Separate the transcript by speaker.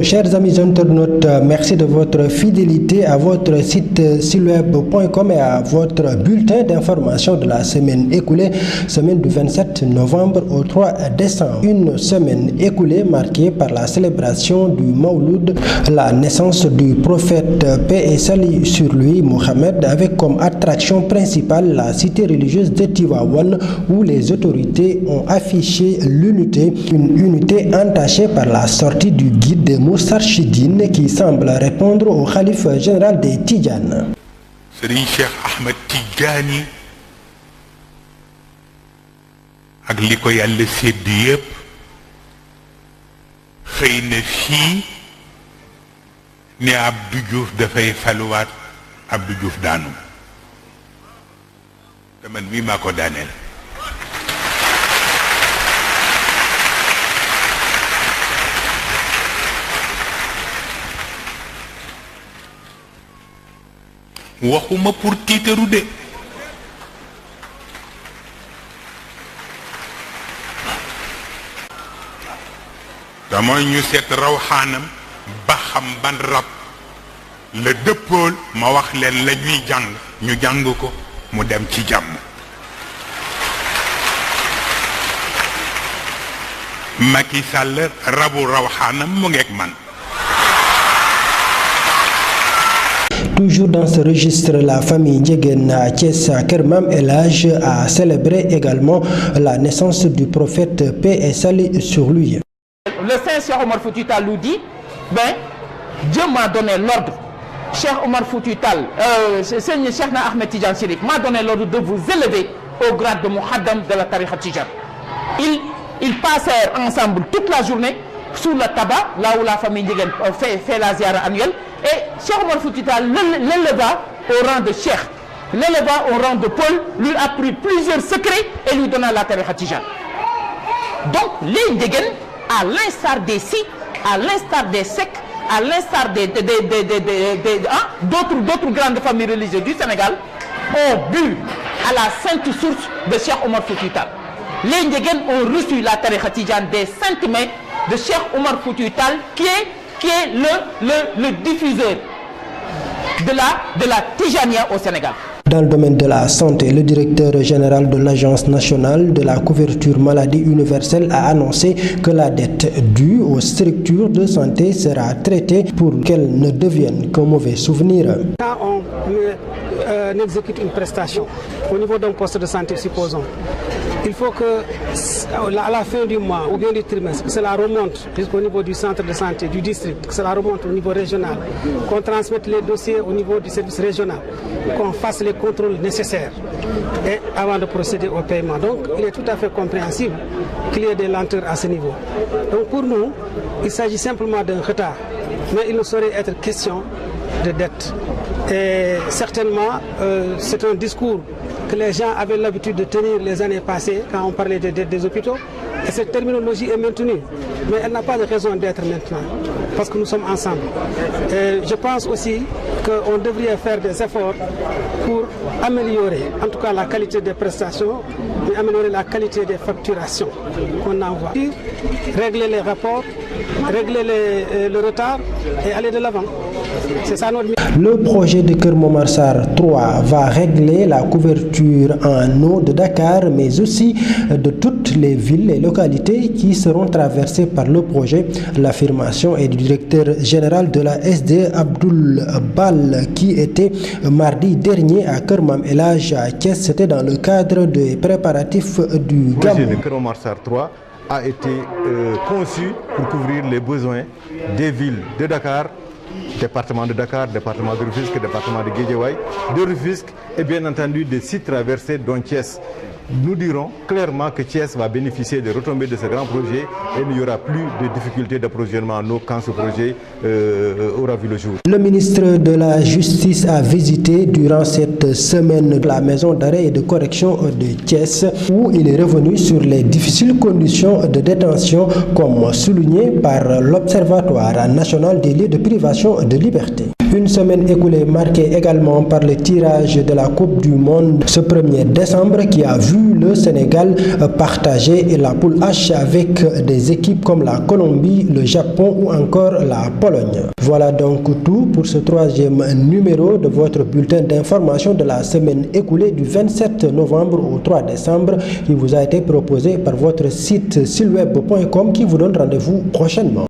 Speaker 1: Nos chers amis internautes, merci de votre fidélité à votre site silweb.com et à votre bulletin d'information de la semaine écoulée, semaine du 27 novembre au 3 décembre. Une semaine écoulée marquée par la célébration du Mawlud, la naissance du prophète, paix et salut sur lui, Mohammed, avec comme attraction principale la cité religieuse de Tivaouane, où les autorités ont affiché l'unité, une unité entachée par la sortie du guide des Moustarchidines qui semble répondre au khalife général des Tidjanes.
Speaker 2: Serigne Cheikh Ahmed Tidjani ak li ko Yàlla sédd yépp xëy na fii ne Abdou Diouf dafay faluwaat Abdou Diouf daanu te man mii maa ko daaneel. waxuma pour tiitaru de dama ñu seet rawxaanam ba xam ban rab la dëppool ma wax leen la ñuy jàng ñu jàng ko mu dem ci jàmm. Macky Sall rabu rawxaanam mu ngeeg man.
Speaker 1: Toujours dans ce registre, la famille Ndiéguène à Thiès Kër Mame El Hadj a célébré également la naissance du prophète, paix et salut sur lui.
Speaker 3: Le saint Cheikh Omar Foutiyou Tall nous dit, Dieu m'a donné l'ordre, Cheikh Omar Foutiyou Tall, Seigneur Cheikh Ahmed Tidiane Chérif m'a donné l'ordre de vous élever au grade de Muhaddam de la tariqa Tidjane. Ils passèrent ensemble toute la journée sous le tabac, là où la famille Ndiéguène fait la ziara annuelle, et Cheikh Omar Foutiyou Tall l'éleva au rang de Cheikh, l'éleva au rang de Paul, lui apprit plusieurs secrets et lui donna la tariqa Tidjane. Donc les Ndiéguène, à l'instar des Si, à l'instar des Seck, à l'instar d'autres grandes familles religieuses du Sénégal, ont bu à la sainte source de Cheikh Omar Foutiyou Tall. Les Ndiéguène ont reçu la tariqa Tidjane des saintes mains de Cheikh Omar Foutiyou Tall, qui est le diffuseur de la Tijania au Sénégal.
Speaker 1: Dans le domaine de la santé, le directeur général de l'Agence nationale de la couverture maladie universelle a annoncé que la dette due aux structures de santé sera traitée pour qu'elle ne devienne qu'un mauvais souvenir.
Speaker 4: Quand on exécute une prestation au niveau d'un poste de santé, supposons, il faut que à la fin du mois ou bien du trimestre, que cela remonte jusqu'au niveau du centre de santé, du district, que cela remonte au niveau régional, qu'on transmette les dossiers au niveau du service régional, qu'on fasse les contrôles nécessaires et avant de procéder au paiement. Donc il est tout à fait compréhensible qu'il y ait des lenteurs à ce niveau. Donc pour nous, il s'agit simplement d'un retard, mais il ne saurait être question de dette. Et certainement, c'est un discours que les gens avaient l'habitude de tenir les années passées quand on parlait des dettes des hôpitaux. Et cette terminologie est maintenue. Mais elle n'a pas de raison d'être maintenant, parce que nous sommes ensemble. Et je pense aussi qu'on devrait faire des efforts pour améliorer, en tout cas la qualité des prestations, mais améliorer la qualité des facturations qu'on envoie. Régler les rapports, régler le retard et aller de l'avant. C'est ça notre...
Speaker 1: Le projet de Kër Momar Sarr 3 va régler la couverture en eau de Dakar, mais aussi de toutes les villes et localités qui seront traversées par le projet. L'affirmation est du directeur général de la SD, Abdoul Bal, qui était mardi dernier à Kër Mame El Hadj à Thiès. C'était dans le cadre des préparatifs du Gamou.
Speaker 5: Le projet de Kër Momar Sarr 3 a été conçu pour couvrir les besoins des villes de Dakar, département de Dakar, département de Rufisque, département de Guédiawaye, de Rufisque et bien entendu des sites traversés dont Thiès. Nous dirons clairement que Thiès va bénéficier des retombées de ce grand projet et il n'y aura plus de difficultés d'approvisionnement en eau quand ce projet aura vu le jour. Le ministre de la Justice a visité durant cette semaine la maison d'arrêt et de correction de Thiès, où il est revenu sur les difficiles conditions de détention comme souligné par l'Observatoire national des lieux de privation de liberté.
Speaker 1: Une semaine écoulée marquée également par le tirage de la Coupe du Monde ce 1er décembre qui a vu le Sénégal partager la poule H avec des équipes comme la Colombie, le Japon ou encore la Pologne. Voilà donc tout pour ce 3e numéro de votre bulletin d'information de la semaine écoulée du 27 novembre au 3 décembre qui vous a été proposé par votre site silweb.com qui vous donne rendez-vous prochainement.